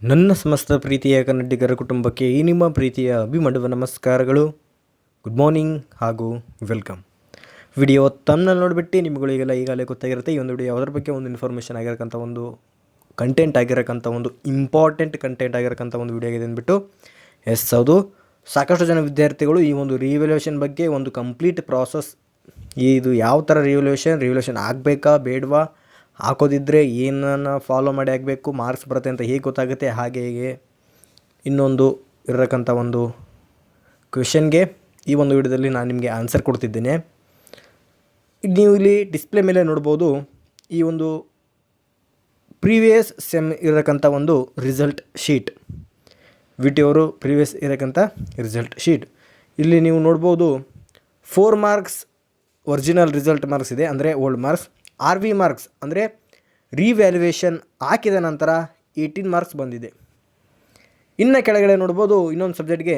ನನ್ನ ಸಮಸ್ತ ಪ್ರೀತಿಯ ಕನ್ನಡಿಗರ ಕುಟುಂಬಕ್ಕೆ ಈ ನಿಮ್ಮ ಪ್ರೀತಿಯ ಅಭಿಮಂಡುವ ನಮಸ್ಕಾರಗಳು. ಗುಡ್ ಮಾರ್ನಿಂಗ್ ಹಾಗೂ ವೆಲ್ಕಮ್. ವಿಡಿಯೋ ತಮ್ಮಲ್ಲಿ ನೋಡಿಬಿಟ್ಟು ನಿಮ್ಗಳಿಗೆಲ್ಲ ಈಗಾಗಲೇ ಗೊತ್ತಾಗಿರುತ್ತೆ. ಈ ಒಂದು ವಿಡಿಯೋ ಯಾವುದ್ರ ಬಗ್ಗೆ ಒಂದು ಇನ್ಫಾರ್ಮೇಷನ್ ಆಗಿರೋಕ್ಕಂಥ ಒಂದು ಕಂಟೆಂಟ್ ಆಗಿರೋಕ್ಕಂಥ ಒಂದು ಇಂಪಾರ್ಟೆಂಟ್ ಕಂಟೆಂಟ್ ಆಗಿರೋಕ್ಕಂಥ ಒಂದು ವಿಡಿಯೋ ಆಗಿದೆ ಅಂದ್ಬಿಟ್ಟು ಹೌದು. ಸಾಕಷ್ಟು ಜನ ವಿದ್ಯಾರ್ಥಿಗಳು ಈ ಒಂದು ರಿವ್ಯಾಲ್ಯೂಯೇಷನ್ ಬಗ್ಗೆ ಒಂದು ಕಂಪ್ಲೀಟ್ ಪ್ರಾಸೆಸ್, ಇದು ಯಾವ ಥರ ರಿವ್ಯಾಲ್ಯೂಯೇಷನ್ ಆಗಬೇಕಾ ಬೇಡವಾ, ಹಾಕೋದಿದ್ದರೆ ಏನನ್ನು ಫಾಲೋ ಮಾಡಿ ಆಗಬೇಕು, ಮಾರ್ಕ್ಸ್ ಬರುತ್ತೆ ಅಂತ ಹೇಗೆ ಗೊತ್ತಾಗುತ್ತೆ, ಹಾಗೆ ಹೇಗೆ ಇನ್ನೊಂದು ಇರತಕ್ಕಂಥ ಒಂದು ಕ್ವೆಶನ್ಗೆ ಈ ಒಂದು ವಿಡಿಯೋದಲ್ಲಿ ನಾನು ನಿಮಗೆ ಆನ್ಸರ್ ಕೊಡ್ತಿದ್ದೇನೆ. ನೀವು ಇಲ್ಲಿ ಡಿಸ್ಪ್ಲೇ ಮೇಲೆ ನೋಡ್ಬೋದು ಈ ಒಂದು ಪ್ರೀವಿಯಸ್ ಸೆಮ್ ಇರತಕ್ಕಂಥ ಒಂದು ರಿಸಲ್ಟ್ ಶೀಟ್, ವಿ ಟಿ ಅವರು ಪ್ರೀವಿಯಸ್ ಇರತಕ್ಕಂಥ ರಿಸಲ್ಟ್ ಶೀಟ್. ಇಲ್ಲಿ ನೀವು ನೋಡ್ಬೋದು 4 ಮಾರ್ಕ್ಸ್ ಒರಿಜಿನಲ್ ರಿಸಲ್ಟ್ ಮಾರ್ಕ್ಸ್ ಇದೆ, ಅಂದರೆ old marks. R V marks ಅಂದರೆ ರಿವ್ಯಾಲ್ಯೂಯೇಷನ್ ಹಾಕಿದ ನಂತರ 18 ಮಾರ್ಕ್ಸ್ ಬಂದಿದೆ. ಇನ್ನು ಕೆಳಗಡೆ ನೋಡ್ಬೋದು ಇನ್ನೊಂದು ಸಬ್ಜೆಕ್ಟ್ಗೆ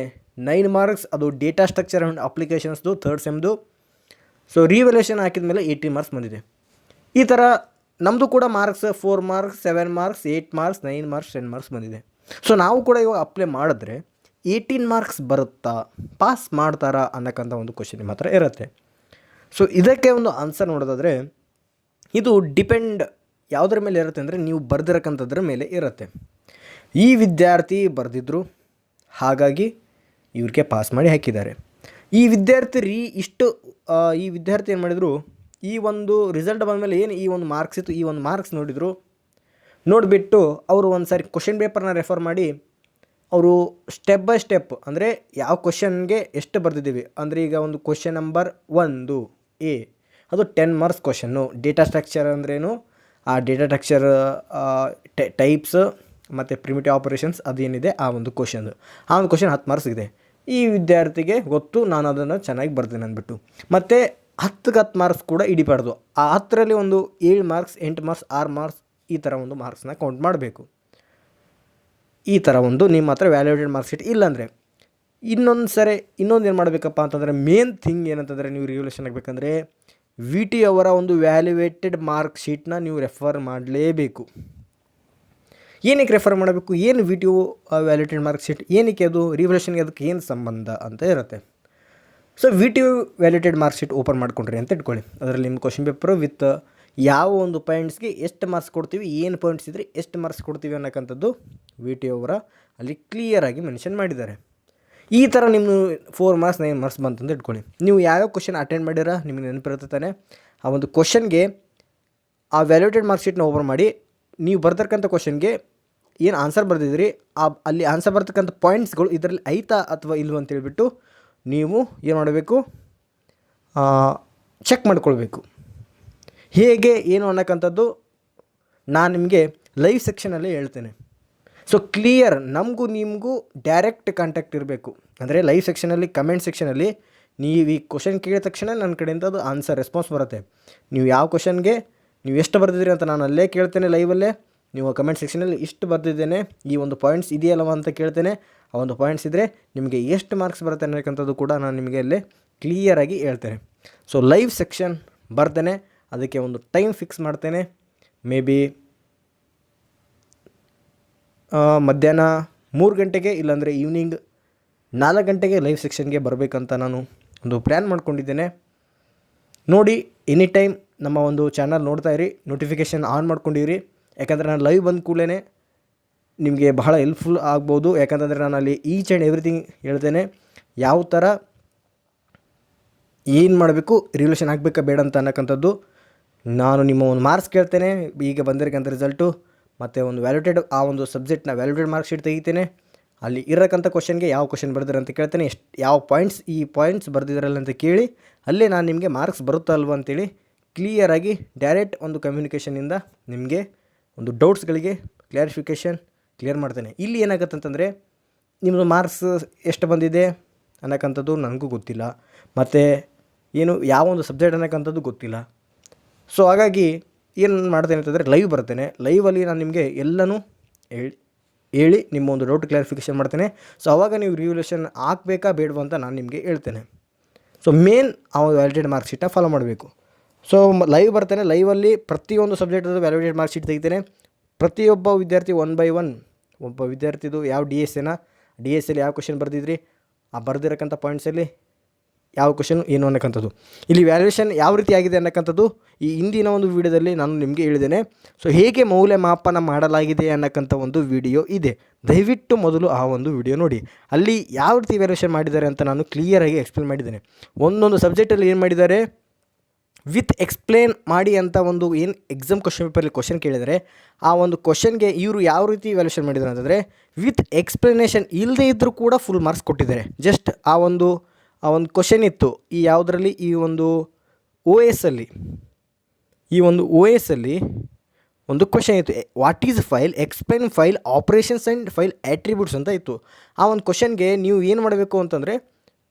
9 ಮಾರ್ಕ್ಸ್, ಅದು ಡೇಟಾ ಸ್ಟ್ರಕ್ಚರ್ ಆ್ಯಂಡ್ ಅಪ್ಲಿಕೇಶನ್ಸ್ದು ಥರ್ಡ್ ಸೆಮ್ದು. ಸೊ ರಿವ್ಯಾಲ್ಯೂಯೇಷನ್ ಹಾಕಿದ ಮೇಲೆ 18 ಮಾರ್ಕ್ಸ್ ಬಂದಿದೆ. ಈ ಥರ ನಮ್ಮದು ಕೂಡ marks 4 marks, 7 marks, 8 marks, 9 marks, 10 marks ಬಂದಿದೆ. ಸೊ ನಾವು ಕೂಡ ಇವಾಗ ಅಪ್ಲೈ ಮಾಡಿದ್ರೆ 18 ಮಾರ್ಕ್ಸ್ ಬರುತ್ತಾ, ಪಾಸ್ ಮಾಡ್ತಾರಾ ಅನ್ನೋಕ್ಕಂಥ ಒಂದು ಕ್ವಶನ್ ನಿಮ್ಮ ಹತ್ರ ಇರುತ್ತೆ. ಸೊ ಇದಕ್ಕೆ ಒಂದು ಆನ್ಸರ್ ನೋಡೋದಾದರೆ ಇದು ಡಿಪೆಂಡ್ ಯಾವುದ್ರ ಮೇಲೆ ಇರುತ್ತೆ ಅಂದರೆ ನೀವು ಬರೆದಿರಕ್ಕಂಥದ್ರ ಮೇಲೆ ಇರುತ್ತೆ. ಈ ವಿದ್ಯಾರ್ಥಿ ಬರೆದಿದ್ರು, ಹಾಗಾಗಿ ಇವ್ರಿಗೆ ಪಾಸ್ ಮಾಡಿ ಹಾಕಿದ್ದಾರೆ. ಈ ವಿದ್ಯಾರ್ಥಿ ಈ ವಿದ್ಯಾರ್ಥಿ ಏನು ಮಾಡಿದರು, ಈ ಒಂದು ರಿಸಲ್ಟ್ ಬಂದಮೇಲೆ ಏನು ಈ ಒಂದು ಮಾರ್ಕ್ಸ್ ಇತ್ತು, ಈ ಒಂದು ಮಾರ್ಕ್ಸ್ ನೋಡಿದರು. ನೋಡಿಬಿಟ್ಟು ಅವರು ಒಂದು ಸಾರಿ ಕ್ವಶನ್ ಪೇಪರ್ನ ರೆಫರ್ ಮಾಡಿ ಅವರು ಸ್ಟೆಪ್ ಬೈ ಸ್ಟೆಪ್, ಅಂದರೆ ಯಾವ ಕ್ವಶನ್ಗೆ ಎಷ್ಟು ಬರೆದಿದ್ದೀವಿ ಅಂದರೆ ಈಗ ಒಂದು ಕ್ವಶನ್ ನಂಬರ್ 1 ಎ ಅದು 10 ಮಾರ್ಕ್ಸ್ ಕ್ವಶನ್ನು. ಡೇಟಾ ಸ್ಟ್ರಕ್ಚರ್ ಅಂದ್ರೇನು, ಆ ಡೇಟಾ ಸ್ಟ್ರಕ್ಚರ್ ಟೈಪ್ಸ್ ಮತ್ತು ಪ್ರಿಮಿಟಿವ್ ಆಪರೇಷನ್ಸ್ ಅದೇನಿದೆ ಆ ಒಂದು ಕ್ವಶನ್, ಆ ಒಂದು ಕ್ವಶನ್ 10 ಮಾರ್ಕ್ಸ್ ಇದೆ. ಈ ವಿದ್ಯಾರ್ಥಿಗೆ ಗೊತ್ತು ನಾನು ಅದನ್ನು ಚೆನ್ನಾಗಿ ಬರ್ತೀನಿ ಅಂದ್ಬಿಟ್ಟು, ಮತ್ತು 10 ಮಾರ್ಕ್ಸ್ ಕೂಡ ಹಿಡಿಬಾರ್ದು. ಆ 10ರಲ್ಲಿ ಒಂದು 7 ಮಾರ್ಕ್ಸ್, 8 ಮಾರ್ಕ್ಸ್, 6 ಮಾರ್ಕ್ಸ್ ಈ ಥರ ಒಂದು ಮಾರ್ಕ್ಸ್ನ ಕೌಂಟ್ ಮಾಡಬೇಕು. ಈ ಥರ ಒಂದು ನಿಮ್ಮ ಹತ್ರ ವ್ಯಾಲ್ಯೂಯೇಟೆಡ್ ಮಾರ್ಕ್ಸ್ ಶೀಟ್ ಇಲ್ಲಾಂದರೆ ಇನ್ನೊಂದು ಏನು ಮಾಡಬೇಕಪ್ಪ ಅಂತಂದರೆ, ಮೇನ್ ಥಿಂಗ್ ಏನಂತಂದರೆ ನೀವು ರಿವ್ಯಾಲ್ಯೂಯೇಷನ್ ಆಗಬೇಕಂದ್ರೆ ವಿ ಟಿ ಅವರ ಒಂದು ವ್ಯಾಲ್ಯೂಯೇಟೆಡ್ ಮಾರ್ಕ್ ಶೀಟ್ನ ನೀವು ರೆಫರ್ ಮಾಡಲೇಬೇಕು. ಏನಕ್ಕೆ ರೆಫರ್ ಮಾಡಬೇಕು, ಏನು V T valuated mark sheet ಏನಕ್ಕೆ, ಅದು ರಿವ್ಯಾಲ್ಯೂಯೇಷನ್ಗೆ ಅದಕ್ಕೆ ಏನು ಸಂಬಂಧ ಅಂತ ಇರುತ್ತೆ. So V T valuated mark sheet open ಮಾಡ್ಕೊಂಡ್ರಿ ಅಂತ ಇಟ್ಕೊಳ್ಳಿ. ಅದರಲ್ಲಿ ನಿಮ್ಮ ಕ್ವಶನ್ ಪೇಪರು ವಿತ್ ಯಾವ ಒಂದು ಪಾಯಿಂಟ್ಸ್ಗೆ ಎಷ್ಟು ಮಾರ್ಕ್ಸ್ ಕೊಡ್ತೀವಿ, ಏನು ಪಾಯಿಂಟ್ಸ್ ಇದ್ದರೆ ಎಷ್ಟು ಮಾರ್ಕ್ಸ್ ಕೊಡ್ತೀವಿ ಅನ್ನೋಕ್ಕಂಥದ್ದು ವಿ ಟಿ ಅವರ ಅಲ್ಲಿ ಕ್ಲಿಯರಾಗಿ ಮೆನ್ಷನ್ ಮಾಡಿದ್ದಾರೆ. ಈ ಥರ ನಿಮ್ಮ 4 ಮಾರ್ಕ್ಸ್ 9 ಮಾರ್ಕ್ಸ್ ಬಂತಂತ ಇಟ್ಕೊಳ್ಳಿ. ನೀವು ಯಾವ್ಯಾವ ಕ್ವಶನ್ ಅಟೆಂಡ್ ಮಾಡಿರ ನಿಮಗೆ ನೆನಪಿರುತ್ತೆ ತಾನೆ. ಆ ಒಂದು ಕ್ವಶನ್ಗೆ ಆ ವ್ಯಾಲ್ಯೂಯೇಟೆಡ್ ಮಾರ್ಕ್ ಶೀಟ್ನ ಓಪನ್ ಮಾಡಿ ನೀವು ಬರ್ತಕ್ಕಂಥ ಕ್ವಶನ್ಗೆ ಏನು ಆನ್ಸರ್ ಬರೆದಿದ್ದೀರಿ ಅಲ್ಲಿ ಆನ್ಸರ್ ಬರ್ತಕ್ಕಂಥ ಪಾಯಿಂಟ್ಸ್ಗಳು ಇದರಲ್ಲಿ ಐತಾ ಅಥವಾ ಇಲ್ವ ಅಂತೇಳ್ಬಿಟ್ಟು ನೀವು ಏನು ಮಾಡಬೇಕು, ಚೆಕ್ ಮಾಡ್ಕೊಳ್ಬೇಕು. ಹೇಗೆ ಏನು ಅನ್ನೋಕ್ಕಂಥದ್ದು ನಾನು ನಿಮಗೆ ಲೈವ್ ಸೆಕ್ಷನಲ್ಲಿ ಹೇಳ್ತೇನೆ. ಸೊ ಕ್ಲಿಯರ್, ನಮಗೂ ನಿಮಗೂ ಡೈರೆಕ್ಟ್ ಕಾಂಟ್ಯಾಕ್ಟ್ ಇರಬೇಕು. ಅಂದರೆ ಲೈವ್ ಸೆಕ್ಷನಲ್ಲಿ, ಕಮೆಂಟ್ ಸೆಕ್ಷನಲ್ಲಿ ನೀವು ಈ ಕ್ವಶನ್ ಕೇಳಿದ ತಕ್ಷಣ ನನ್ನ ಕಡೆಯಿಂದ ಅದು ಆನ್ಸರ್ ರೆಸ್ಪಾನ್ಸ್ ಬರುತ್ತೆ. ನೀವು ಯಾವ ಕ್ವಶನ್ಗೆ ನೀವು ಎಷ್ಟು ಬರೆದಿದ್ದೀರಿ ಅಂತ ನಾನು ಅಲ್ಲೇ ಕೇಳ್ತೇನೆ ಲೈವಲ್ಲೇ. ನೀವು ಕಮೆಂಟ್ ಸೆಕ್ಷನಲ್ಲಿ ಇಷ್ಟು ಬರೆದಿದ್ದೇನೆ, ಈ ಒಂದು ಪಾಯಿಂಟ್ಸ್ ಇದೆಯಲ್ಲವ ಅಂತ ಕೇಳ್ತೇನೆ. ಆ ಒಂದು ಪಾಯಿಂಟ್ಸ್ ಇದ್ದರೆ ನಿಮಗೆ ಎಷ್ಟು ಮಾರ್ಕ್ಸ್ ಬರುತ್ತೆ ಅನ್ನೋಕ್ಕಂಥದ್ದು ಕೂಡ ನಾನು ನಿಮಗೆ ಅಲ್ಲೇ ಕ್ಲಿಯರಾಗಿ ಹೇಳ್ತೇನೆ. ಸೊ ಲೈವ್ ಸೆಕ್ಷನ್ ಬರ್ತೇನೆ, ಅದಕ್ಕೆ ಒಂದು ಟೈಮ್ ಫಿಕ್ಸ್ ಮಾಡ್ತೇನೆ. ಮೇ ಬಿ ಮಧ್ಯಾಹ್ನ 3 ಗಂಟೆಗೆ, ಇಲ್ಲಾಂದರೆ ಈವ್ನಿಂಗ್ 4 ಗಂಟೆಗೆ ಲೈವ್ ಸೆಕ್ಷನ್ಗೆ ಬರಬೇಕಂತ ನಾನು ಒಂದು ಪ್ಲ್ಯಾನ್ ಮಾಡ್ಕೊಂಡಿದ್ದೇನೆ. ನೋಡಿ, ಎನಿ ಟೈಮ್ ನಮ್ಮ ಒಂದು ಚಾನಲ್ ನೋಡ್ತಾ ಇರಿ, ನೋಟಿಫಿಕೇಷನ್ ಆನ್ ಮಾಡ್ಕೊಂಡಿರಿ. ಯಾಕಂದರೆ ನಾನು ಲೈವ್ ಬಂದ ಕೂಡಲೇ ನಿಮಗೆ ಬಹಳ ಹೆಲ್ಪ್ಫುಲ್ ಆಗ್ಬೋದು. ಯಾಕಂತಂದರೆ ನಾನು ಅಲ್ಲಿ ಈಚ್ ಆ್ಯಂಡ್ ಎವ್ರಿಥಿಂಗ್ ಹೇಳ್ತೇನೆ. ಯಾವ ಥರ ಏನು ಮಾಡಬೇಕು, ರಿವ್ಯಾಲ್ಯೂಯೇಷನ್ ಆಗಬೇಕಾ ಬೇಡ ಅಂತ ಅನ್ನೋಕ್ಕಂಥದ್ದು ನಾನು ನಿಮ್ಮ ಒಂದು ಮಾರ್ಕ್ಸ್ ಕೇಳ್ತೇನೆ, ಈಗ ಬಂದಿರಕ್ಕಂಥ ರಿಸಲ್ಟು, ಮತ್ತು ಒಂದು ವ್ಯಾಲ್ಯೂಟೆಡ್ ಆ ಒಂದು ಸಬ್ಜೆಕ್ಟ್ನ ವ್ಯಾಲ್ಯೂಟೆಡ್ ಮಾರ್ಕ್ ಶೀಟ್ ತೆಗಿತೇನೆ. ಅಲ್ಲಿ ಇರೋಕ್ಕಂಥ ಕ್ವಶನ್ಗೆ ಯಾವ ಕ್ವಶನ್ ಬರೆದಿರ ಅಂತ ಕೇಳ್ತೇನೆ, ಯಾವ ಪಾಯಿಂಟ್ಸ್ ಈ ಪಾಯಿಂಟ್ಸ್ ಬರೆದಿದ್ರಲ್ಲ ಅಂತ ಕೇಳಿ ಅಲ್ಲೇ ನಾನು ನಿಮಗೆ ಮಾರ್ಕ್ಸ್ ಬರುತ್ತಾ ಅಲ್ವ ಅಂತೇಳಿ ಕ್ಲಿಯರಾಗಿ ಡೈರೆಕ್ಟ್ ಒಂದು ಕಮ್ಯುನಿಕೇಷನಿಂದ ನಿಮಗೆ ಒಂದು ಡೌಟ್ಸ್ಗಳಿಗೆ ಕ್ಲಿಯರ್ ಮಾಡ್ತೇನೆ. ಇಲ್ಲಿ ಏನಾಗುತ್ತೆ ಅಂತಂದರೆ ನಿಮ್ಮದು ಮಾರ್ಕ್ಸ್ ಎಷ್ಟು ಬಂದಿದೆ ಅನ್ನೋಕ್ಕಂಥದ್ದು ನನಗೂ ಗೊತ್ತಿಲ್ಲ, ಮತ್ತು ಏನು ಯಾವ ಒಂದು ಸಬ್ಜೆಕ್ಟ್ ಅನ್ನೋಕ್ಕಂಥದ್ದು ಗೊತ್ತಿಲ್ಲ. ಸೊ ಹಾಗಾಗಿ ಏನು ಮಾಡ್ತೇನೆ ಅಂತಂದರೆ ಲೈವ್ ಬರ್ತೇನೆ. ಲೈವಲ್ಲಿ ನಾನು ನಿಮಗೆ ಎಲ್ಲನೂ ಹೇಳಿ ನಿಮ್ಮ ಒಂದು ಡೌಟ್ ಕ್ಲಾರಿಫಿಕೇಷನ್ ಮಾಡ್ತೇನೆ. ಸೊ ಆವಾಗ ನೀವು ರಿವ್ಯಾಲ್ಯೂಯೇಷನ್ ಆಗಬೇಕಾ ಬೇಡವಾ ಅಂತ ನಾನು ನಿಮಗೆ ಹೇಳ್ತೇನೆ. ಸೊ ಮೇನ್ ಆ ಒಂದು ವ್ಯಾಲಿಡೇಟ್ ಮಾರ್ಕ್ ಶೀಟ್ನ ಫಾಲೋ ಮಾಡಬೇಕು. ಸೊ ಲೈವ್ ಬರ್ತೇನೆ, ಲೈವಲ್ಲಿ ಪ್ರತಿಯೊಂದು ಸಬ್ಜೆಕ್ಟದು ವ್ಯಾಲಿಡೇಟ್ ಮಾರ್ಕ್ ಶೀಟ್ ತೆಗಿತೇನೆ. ಪ್ರತಿಯೊಬ್ಬ ವಿದ್ಯಾರ್ಥಿ 1 by 1 ಒಬ್ಬ ವಿದ್ಯಾರ್ಥಿದು ಯಾವ ಡಿ ಎಸ್ ಎಲ್ಲಿ ಯಾವ ಕ್ವಶನ್ ಬರೆದಿದ್ರಿ, ಆ ಬರೆದಿರೋಕ್ಕಂಥ ಪಾಯಿಂಟ್ಸಲ್ಲಿ ಯಾವ ಕ್ವಶನ್ ಏನು ಅನ್ನೋಕ್ಕಂಥದ್ದು. ಇಲ್ಲಿ ವ್ಯಾಲ್ಯೂಯೇಷನ್ ಯಾವ ರೀತಿ ಆಗಿದೆ ಅನ್ನೋಕ್ಕಂಥದ್ದು ಈ ಹಿಂದಿನ ಒಂದು ವೀಡಿಯೋದಲ್ಲಿ ನಾನು ನಿಮಗೆ ಹೇಳಿದ್ದೇನೆ. ಸೊ ಹೇಗೆ ಮೌಲ್ಯಮಾಪನ ಮಾಡಲಾಗಿದೆ ಅನ್ನೋಕ್ಕಂಥ ಒಂದು ವಿಡಿಯೋ ಇದೆ, ದಯವಿಟ್ಟು ಮೊದಲು ಆ ಒಂದು ವಿಡಿಯೋ ನೋಡಿ. ಅಲ್ಲಿ ಯಾವ ರೀತಿ ವ್ಯಾಲ್ಯೂಯೇಷನ್ ಮಾಡಿದ್ದಾರೆ ಅಂತ ನಾನು ಕ್ಲಿಯರಾಗಿ ಎಕ್ಸ್ಪ್ಲೇನ್ ಮಾಡಿದ್ದೇನೆ. ಒಂದೊಂದು ಸಬ್ಜೆಕ್ಟಲ್ಲಿ ಏನು ಮಾಡಿದ್ದಾರೆ, ವಿತ್ ಎಕ್ಸ್ಪ್ಲೇನ್ ಮಾಡಿ ಅಂತ ಒಂದು ಏನು ಎಕ್ಸಾಮ್ ಕ್ವಶನ್ ಪೇಪರಲ್ಲಿ ಕ್ವಶನ್ ಕೇಳಿದರೆ ಆ ಒಂದು ಕ್ವಶನ್ಗೆ ಇವರು ಯಾವ ರೀತಿ ವ್ಯಾಲ್ಯೂಯೇಷನ್ ಮಾಡಿದ್ದಾರೆ ಅಂತಂದರೆ ವಿತ್ ಎಕ್ಸ್ಪ್ಲನೇಷನ್ ಇಲ್ಲದೇ ಇದ್ದರೂ ಕೂಡ ಫುಲ್ ಮಾರ್ಕ್ಸ್ ಕೊಟ್ಟಿದ್ದಾರೆ. ಜಸ್ಟ್ ಆ ಒಂದು ಕ್ವಶನ್ ಇತ್ತು ಈ ಯಾವುದರಲ್ಲಿ ಈ ಒಂದು ಓ ಎಸ್ಸಲ್ಲಿ ಒಂದು ಕ್ವಶನ್ ಇತ್ತು, what is file, explain file, operations and file attributes ಅಂತ ಇತ್ತು. ಆ ಒಂದು ಕ್ವಶನ್ಗೆ ನೀವು ಏನು ಮಾಡಬೇಕು ಅಂತಂದರೆ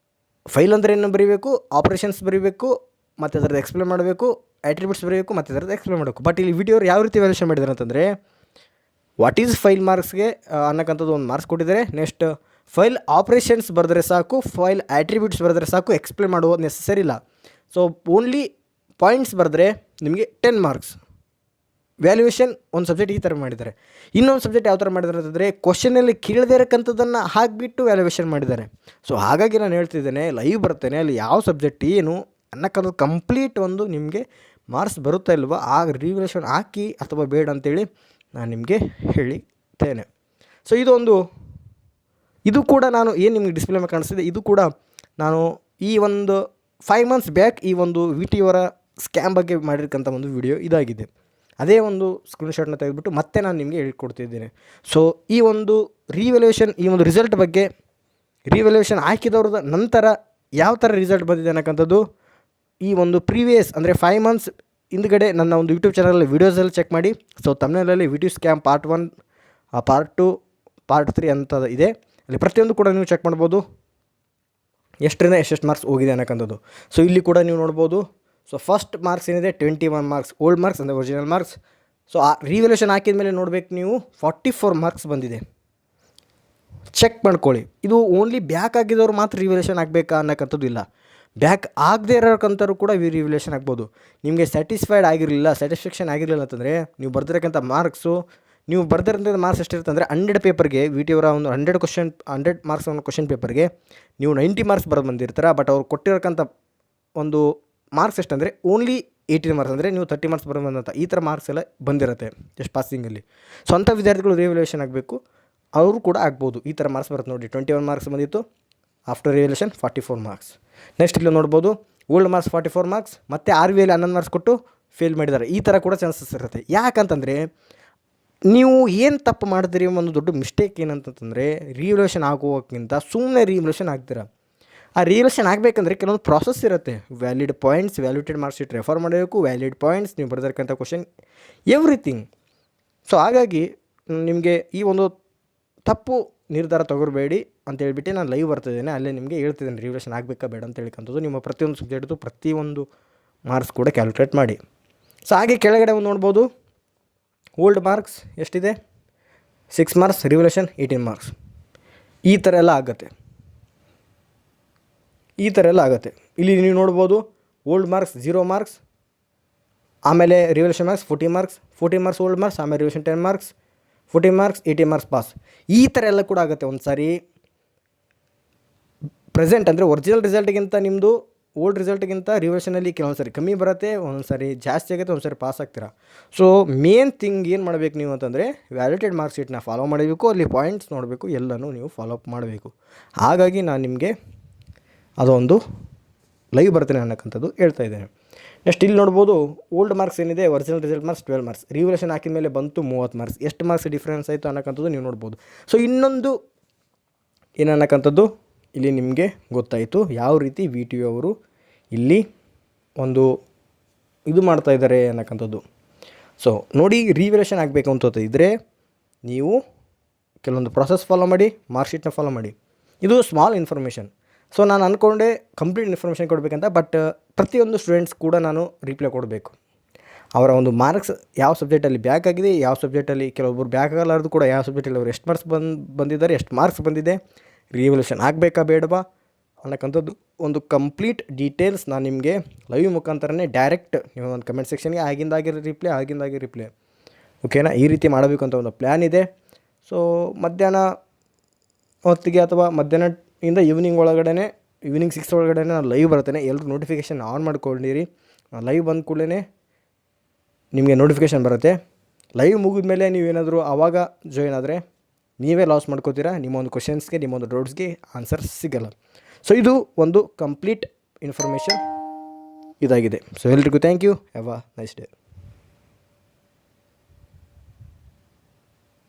ಫೈಲ್ ಅಂದರೆ ಏನು ಬರೀಬೇಕು, ಆಪ್ರೇಷನ್ಸ್ ಬರೀಬೇಕು, ಮತ್ತು ಅದರದ್ದು ಎಕ್ಸ್ಪ್ಲೇನ್ ಮಾಡಬೇಕು, ಆಟ್ರಿಬ್ಯೂಟ್ಸ್ ಬರೀಬೇಕು, ಮತ್ತು ಅದರದ್ದು ಎಕ್ಸ್ಪ್ಲೇನ್ ಮಾಡಬೇಕು. ಬಟ್ ಇಲ್ಲಿ ವಿಡಿಯೋ ಯಾವ ರೀತಿ ವ್ಯಾಲ್ಯೂಯೇಷನ್ ಮಾಡಿದ್ದಾರೆ ಅಂತಂದರೆ ವಾಟ್ ಈಸ್ ಫೈಲ್ ಮಾರ್ಕ್ಸ್ಗೆ ಅನ್ನೋಕ್ಕಂಥದ್ದು ಒಂದು ಮಾರ್ಕ್ಸ್ ಕೊಟ್ಟಿದ್ದಾರೆ. ನೆಕ್ಸ್ಟ್ ಫೈಲ್ ಆಪ್ರೇಷನ್ಸ್ ಬರೆದ್ರೆ ಸಾಕು, ಫೈಲ್ ಆಟ್ರಿಬ್ಯೂಟ್ಸ್ ಬರೆದ್ರೆ ಸಾಕು, ಎಕ್ಸ್ಪ್ಲೇನ್ ಮಾಡುವುದು ನೆಸಸರಿ ಇಲ್ಲ. ಸೊ ಓನ್ಲಿ ಪಾಯಿಂಟ್ಸ್ ಬರೆದ್ರೆ ನಿಮಗೆ 10 ಮಾರ್ಕ್ಸ್. ವ್ಯಾಲ್ಯೂಯೇಷನ್ ಒಂದು ಸಬ್ಜೆಕ್ಟ್ ಈ ಥರ ಮಾಡಿದ್ದಾರೆ. ಇನ್ನೊಂದು ಸಬ್ಜೆಕ್ಟ್ ಯಾವ ಥರ ಮಾಡಿದ್ದಾರೆ ಅಂತಂದರೆ ಕ್ವಶನಲ್ಲಿ ಕೇಳದೇ ಇರೋಕ್ಕಂಥದ್ದನ್ನು ಹಾಕಿಬಿಟ್ಟು ವ್ಯಾಲ್ಯೂಯೇಷನ್ ಮಾಡಿದ್ದಾರೆ. ಸೊ ಹಾಗಾಗಿ ನಾನು ಹೇಳ್ತಿದ್ದೇನೆ, ಲೈವ್ ಬರ್ತೇನೆ, ಅಲ್ಲಿ ಯಾವ ಸಬ್ಜೆಕ್ಟ್ ಏನು ಅನ್ನೋಕ್ಕಂಥದ್ದು ಕಂಪ್ಲೀಟ್ ಒಂದು ನಿಮಗೆ ಮಾರ್ಕ್ಸ್ ಬರುತ್ತಾ ಇಲ್ವಾ ಆ ರಿವ್ಯಾಲ್ಯೂಯೇಷನ್ ಹಾಕಿ ಅಥವಾ ಬೇಡ ಅಂತೇಳಿ ನಾನು ನಿಮಗೆ ಹೇಳಿದ್ದೇನೆ. ಸೊ ಇದು ಕೂಡ ನಾನು ಏನು ನಿಮಗೆ ಡಿಸ್ಪ್ಲೇ ಮೇಲೆ ಕಾಣಿಸ್ತಿದೆ, ಇದು ಕೂಡ ನಾನು ಈ ಒಂದು 5 ಮಂತ್ಸ್ ಬ್ಯಾಕ್ ಈ ಒಂದು VT ಅವರ ಸ್ಕ್ಯಾಮ್ ಬಗ್ಗೆ ಮಾಡಿರ್ತಕ್ಕಂಥ ಒಂದು ವಿಡಿಯೋ ಇದಾಗಿದೆ. ಅದೇ ಒಂದು ಸ್ಕ್ರೀನ್ಶಾಟ್ನ ತೆಗೆದುಬಿಟ್ಟು ಮತ್ತೆ ನಾನು ನಿಮಗೆ ಹೇಳ್ಕೊಡ್ತಿದ್ದೇನೆ. ಸೊ ಈ ಒಂದು ರಿವ್ಯಾಲ್ಯೂಯೇಷನ್, ಈ ಒಂದು ರಿಸಲ್ಟ್ ಬಗ್ಗೆ, ರಿವ್ಯಾಲ್ಯೂಯೇಷನ್ ಹಾಕಿದವ್ರದ ನಂತರ ಯಾವ ಥರ ರಿಸಲ್ಟ್ ಬಂದಿದೆ ಅನ್ನೋಕ್ಕಂಥದ್ದು ಈ ಒಂದು ಪ್ರೀವಿಯಸ್ ಅಂದರೆ 5 ಮಂತ್ಸ್ ಹಿಂದ್ಗಡೆ ನನ್ನ ಒಂದು ಯೂಟ್ಯೂಬ್ ಚಾನಲಲ್ಲಿ ವೀಡಿಯೋಸಲ್ಲಿ ಚೆಕ್ ಮಾಡಿ. ಸೊ ತಮಿಳ್ನಲ್ಲಿ VT scam part 1, part 2, part 3 ಅಂತ ಇದೆ. ಅಲ್ಲಿ ಪ್ರತಿಯೊಂದು ಕೂಡ ನೀವು ಚೆಕ್ ಮಾಡ್ಬೋದು, ಎಷ್ಟರಿಂದ ಎಷ್ಟು ಮಾರ್ಕ್ಸ್ ಹೋಗಿದೆ ಅನ್ನೋಕ್ಕಂಥದ್ದು. ಸೊ ಇಲ್ಲಿ ಕೂಡ ನೀವು ನೋಡ್ಬೋದು. ಸೊ ಫಸ್ಟ್ ಮಾರ್ಕ್ಸ್ ಏನಿದೆ 21 ಮಾರ್ಕ್ಸ್, ಓಲ್ಡ್ ಮಾರ್ಕ್ಸ್ ಅಂದರೆ ಒರಿಜಿನಲ್ ಮಾರ್ಕ್ಸ್. ಸೊ ಆ ರಿವ್ಯಾಲ್ಯೂಯೇಷನ್ ಹಾಕಿದ ಮೇಲೆ ನೋಡಬೇಕು ನೀವು 44 ಮಾರ್ಕ್ಸ್ ಬಂದಿದೆ. ಚೆಕ್ ಮಾಡ್ಕೊಳ್ಳಿ. ಇದು ಓನ್ಲಿ ಬ್ಯಾಕ್ ಆಗಿದ್ದವ್ರು ಮಾತ್ರ ರಿವ್ಯಾಲ್ಯೂಯೇಷನ್ ಆಗಬೇಕಾ ಅನ್ನೋಕ್ಕಂಥದ್ದು ಇಲ್ಲ, ಬ್ಯಾಕ್ ಆಗದೆ ಇರೋಕ್ಕಂಥವ್ರು ಕೂಡ ರಿವ್ಯಾಲ್ಯೂಯೇಷನ್ ಆಗ್ಬೋದು. ನಿಮಗೆ ಸ್ಯಾಟಿಸ್ಫ್ಯಾಕ್ಷನ್ ಆಗಿರಲಿಲ್ಲ ಅಂತಂದರೆ ನೀವು ಬರ್ದಿರೋಕ್ಕಂಥ ಮಾರ್ಕ್ಸು, ನೀವು ಬರ್ದಿರೋಂಥ ಮಾರ್ಕ್ಸ್ ಎಷ್ಟಿರುತ್ತೆ ಅಂದರೆ 100 ಪೇಪರ್ಗೆ VT ಅವರ ಒಂದು 100 ಮಾರ್ಕ್ಸ್ ಒಂದು ಕ್ವಶನ್ ಪೇಪರ್ಗೆ ನೀವು 90 ಮಾರ್ಕ್ಸ್ ಬರೋದು ಬಂದಿರ್ತಾರೆ. ಬಟ್ ಅವ್ರು ಕೊಟ್ಟಿರೋಕ್ಕಂಥ ಒಂದು ಮಾರ್ಕ್ಸ್ ಎಷ್ಟಂದರೆ ಓನ್ಲಿ 18 ಮಾರ್ಕ್ಸ್, ಅಂದರೆ ನೀವು 30 ಮಾರ್ಕ್ಸ್ ಬಂದಂಥ ಈ ಥರ ಮಾರ್ಕ್ಸ್ ಎಲ್ಲ ಬಂದಿರುತ್ತೆ ಜಸ್ಟ್ ಪಾಸಿಂಗಲ್ಲಿ. ಸೊ ಅಂಥ ವಿದ್ಯಾರ್ಥಿಗಳು ರಿವ್ಯಾಲ್ಯೂಯೇಷನ್ ಆಗಬೇಕು, ಅವರು ಕೂಡ ಆಗ್ಬೋದು. ಈ ಥರ ಮಾರ್ಕ್ಸ್ ಬರುತ್ತೆ ನೋಡಿ, 21 ಮಾರ್ಕ್ಸ್ ಬಂದಿತ್ತು, ಆಫ್ಟರ್ ರಿವ್ಯಾಲ್ಯೂಯೇಷನ್ 44 ಮಾರ್ಕ್ಸ್. ನೆಕ್ಸ್ಟ್ ಇಲ್ಲಿ ನೋಡ್ಬೋದು ಓಲ್ಡ್ ಮಾರ್ಕ್ಸ್ 44 ಮಾರ್ಕ್ಸ್, ಮತ್ತು RVL 11 ಮಾರ್ಕ್ಸ್ ಕೊಟ್ಟು ಫೇಲ್ ಮಾಡಿದ್ದಾರೆ. ಈ ಥರ ಕೂಡ ಚಾನ್ಸಸ್ ಇರುತ್ತೆ. ಯಾಕಂತಂದರೆ ನೀವು ಏನು ತಪ್ಪು ಮಾಡ್ತೀರಿ, ಒಂದು ದೊಡ್ಡ ಮಿಸ್ಟೇಕ್ ಏನಂತಂದರೆ ರಿವ್ಯಾಲ್ಯೂಯೇಷನ್ ಆಗೋಕ್ಕಿಂತ ಸುಮ್ಮನೆ ರಿವ್ಯಾಲ್ಯೂಯೇಷನ್ ಆಗ್ತೀರ. ಆ ರಿವ್ಯಾಲ್ಯೂಯೇಷನ್ ಆಗಬೇಕಂದ್ರೆ ಕೆಲವೊಂದು ಪ್ರಾಸೆಸ್ ಇರುತ್ತೆ. Valid points, valuated marks sheet refer ಮಾಡಬೇಕು, ವ್ಯಾಲಿಡ್ ಪಾಯಿಂಟ್ಸ್, ನೀವು ಬರೆದಿರ್ತಕ್ಕಂಥ ಕ್ವಶನ್, ಎವ್ರಿಥಿಂಗ್. ಸೊ ಹಾಗಾಗಿ ನಿಮಗೆ ಈ ಒಂದು ತಪ್ಪು ನಿರ್ಧಾರ ತಗೋಬೇಡಿ ಅಂತ ಹೇಳ್ಬಿಟ್ಟು ನಾನು ಲೈವ್ ಬರ್ತಿದ್ದೇನೆ, ಅಲ್ಲೇ ನಿಮಗೆ ಹೇಳ್ತಿದ್ದೇನೆ ರಿವ್ಯಾಲ್ಯೂಯೇಷನ್ ಆಗಬೇಕಾ ಬೇಡ ಅಂತ ಹೇಳ್ಕಂಥದ್ದು. ನಿಮ್ಮ ಪ್ರತಿಯೊಂದು ಸಬ್ಜೆಕ್ಟ್ದು ಪ್ರತಿಯೊಂದು ಮಾರ್ಕ್ಸ್ ಕೂಡ ಕ್ಯಾಲ್ಕುಲೇಟ್ ಮಾಡಿ. ಸೊ ಹಾಗೆ ಕೆಳಗಡೆ ಒಂದು ನೋಡ್ಬೋದು, ಓಲ್ಡ್ ಮಾರ್ಕ್ಸ್ ಎಷ್ಟಿದೆ 6 ಮಾರ್ಕ್ಸ್, ರಿವ್ಯಾಲ್ಯೂಯೇಷನ್ 18 ಮಾರ್ಕ್ಸ್. ಈ ಥರ ಎಲ್ಲ ಆಗುತ್ತೆ. ಇಲ್ಲಿ ನೀವು ನೋಡ್ಬೋದು ಓಲ್ಡ್ ಮಾರ್ಕ್ಸ್ 0 ಮಾರ್ಕ್ಸ್, ಆಮೇಲೆ revaluation marks 14 marks old marks, ಆಮೇಲೆ revaluation 10 marks, 14 marks, 18 marks pass. ಈ ಥರ ಎಲ್ಲ ಕೂಡ ಆಗುತ್ತೆ. ಒಂದು ಸಾರಿ ಪ್ರೆಸೆಂಟ್ ಅಂದರೆ ಒರಿಜಿನಲ್ ರಿಸಲ್ಟ್ಗಿಂತ ನಿಮ್ಮದು ಓಲ್ಡ್ ರಿಸಲ್ಟ್ಗಿಂತ ರಿವ್ಯಾಲ್ಯೂಯೇಷನಲ್ಲಿ ಕೆಲವೊಂದು ಸಾರಿ ಕಮ್ಮಿ ಬರುತ್ತೆ, ಒಂದೊಂದು ಸಾರಿ ಜಾಸ್ತಿ ಆಗುತ್ತೆ, ಒಂದು ಸಾರಿ ಪಾಸ್ ಆಗ್ತೀರಾ. ಸೊ ಮೇನ್ ಥಿಂಗ್ ಏನು ಮಾಡಬೇಕು ನೀವು ಅಂತಂದರೆ ವ್ಯಾಲಿಡೇಟೆಡ್ ಮಾರ್ಕ್ ಶೀಟ್ನ ಫಾಲೋ ಮಾಡಬೇಕು, ಅಲ್ಲಿ ಪಾಯಿಂಟ್ಸ್ ನೋಡಬೇಕು, ಎಲ್ಲನೂ ನೀವು ಫಾಲೋ ಅಪ್ ಮಾಡಬೇಕು. ಹಾಗಾಗಿ ನಾನು ನಿಮಗೆ ಅದೊಂದು ಲೈವ್ ಬರ್ತೇನೆ ಅನ್ನೋಕ್ಕಂಥದ್ದು ಹೇಳ್ತಾ ಇದ್ದೇನೆ. ನೆಕ್ಸ್ಟ್ ಇಲ್ಲಿ ನೋಡ್ಬೋದು ಓಲ್ಡ್ ಮಾರ್ಕ್ಸ್ ಏನಿದೆ, original result marks 12 marks, revaluation ಹಾಕಿದ ಮೇಲೆ ಬಂತು 30 ಮಾರ್ಕ್ಸ್. ಎಷ್ಟು ಮಾರ್ಕ್ಸ್ ಡಿಫ್ರೆನ್ಸ್ ಆಯಿತು ಅನ್ನೋಕ್ಕಂಥದ್ದು ನೀವು ನೋಡ್ಬೋದು. ಸೊ ಇನ್ನೊಂದು ಏನನ್ನಕ್ಕಂಥದ್ದು ಇಲ್ಲಿ ನಿಮಗೆ ಗೊತ್ತಾಯಿತು ಯಾವ ರೀತಿ VT ಅವರು ಇಲ್ಲಿ ಒಂದು ಇದು ಮಾಡ್ತಾಯಿದ್ದಾರೆ ಅನ್ನೋಕ್ಕಂಥದ್ದು. ಸೊ ನೋಡಿ, ರಿವ್ಯಾಲ್ಯೂಯೇಷನ್ ಆಗಬೇಕು ಅಂತ ಇದ್ದರೆ ನೀವು ಕೆಲವೊಂದು ಪ್ರಾಸೆಸ್ ಫಾಲೋ ಮಾಡಿ, ಮಾರ್ಕ್ಶೀಟ್ನ ಫಾಲೋ ಮಾಡಿ. ಇದು ಸ್ಮಾಲ್ ಇನ್ಫಾರ್ಮೇಷನ್. ಸೊ ನಾನು ಅಂದ್ಕೊಂಡೆ ಕಂಪ್ಲೀಟ್ ಇನ್ಫಾರ್ಮೇಷನ್ ಕೊಡಬೇಕಂತ, ಬಟ್ ಪ್ರತಿಯೊಂದು ಸ್ಟೂಡೆಂಟ್ಸ್ ಕೂಡ ನಾನು ರಿಪ್ಲೈ ಕೊಡಬೇಕು. ಅವರ ಒಂದು ಮಾರ್ಕ್ಸ್ ಯಾವ ಸಬ್ಜೆಕ್ಟಲ್ಲಿ ಬ್ಯಾಕ್ ಆಗಿದೆ, ಯಾವ ಸಬ್ಜೆಕ್ಟಲ್ಲಿ ಕೆಲವೊಬ್ಬರು ಬ್ಯಾಕ್ ಆಗಲಾರ್ದು ಕೂಡ ಯಾವ ಸಬ್ಜೆಕ್ಟಲ್ಲಿ ಅವರು ಎಷ್ಟು ಮಾರ್ಕ್ಸ್ ಬಂದಿದ್ದಾರೆ, ಎಷ್ಟು ಮಾರ್ಕ್ಸ್ ಬಂದಿದೆ, ರಿವ್ಯಾಲ್ಯೂಯೇಷನ್ ಆಗಬೇಕಾ ಬೇಡವಾ ಅನ್ನೋಕ್ಕಂಥದ್ದು ಒಂದು ಕಂಪ್ಲೀಟ್ ಡೀಟೇಲ್ಸ್ ನಾನು ನಿಮಗೆ ಲೈವ್ ಮುಖಾಂತರನೇ ಡೈರೆಕ್ಟ್ ನೀವು ಒಂದು ಕಮೆಂಟ್ ಸೆಕ್ಷನ್ಗೆ ಆಗಿಂದಾಗಿ ರಿಪ್ಲೈ ಓಕೆನಾ. ಈ ರೀತಿ ಮಾಡಬೇಕು ಅಂತ ಒಂದು ಪ್ಲ್ಯಾನ್ ಇದೆ. ಸೊ ಮಧ್ಯಾಹ್ನ ಹೊತ್ತಿಗೆ ಅಥವಾ ಮಧ್ಯಾಹ್ನದಿಂದ ಈವ್ನಿಂಗ್ ಒಳಗಡೆ ಈವ್ನಿಂಗ್ 6 ಒಳಗಡೆ ನಾನು ಲೈವ್ ಬರ್ತೇನೆ. ಎಲ್ಲರೂ ನೋಟಿಫಿಕೇಷನ್ ಆನ್ ಮಾಡ್ಕೊಂಡಿರಿ. ಲೈವ್ ಬಂದ ಕೂಡಲೇ ನಿಮಗೆ ನೋಟಿಫಿಕೇಷನ್ ಬರುತ್ತೆ. ಲೈವ್ ಮುಗಿದ ಮೇಲೆ ನೀವೇನಾದರೂ ಆವಾಗ ಜಾಯಿನ್ ಆದರೆ ನೀವೇ ಲಾಸ್ ಮಾಡ್ಕೋತೀರಾ. ನಿಮ್ಮ ಒಂದು ಕ್ವಶನ್ಸ್ಗೆ, ನಿಮ್ಮ ಒಂದು ಡೌಟ್ಸ್ಗೆ ಆನ್ಸರ್ ಸಿಗಲ್ಲ. ಸೊ ಇದು ಒಂದು ಕಂಪ್ಲೀಟ್ ಇನ್ಫಾರ್ಮೇಷನ್ ಇದಾಗಿದೆ. ಸೊ ಎಲ್ರಿಗೂ thank you. Have a nice day.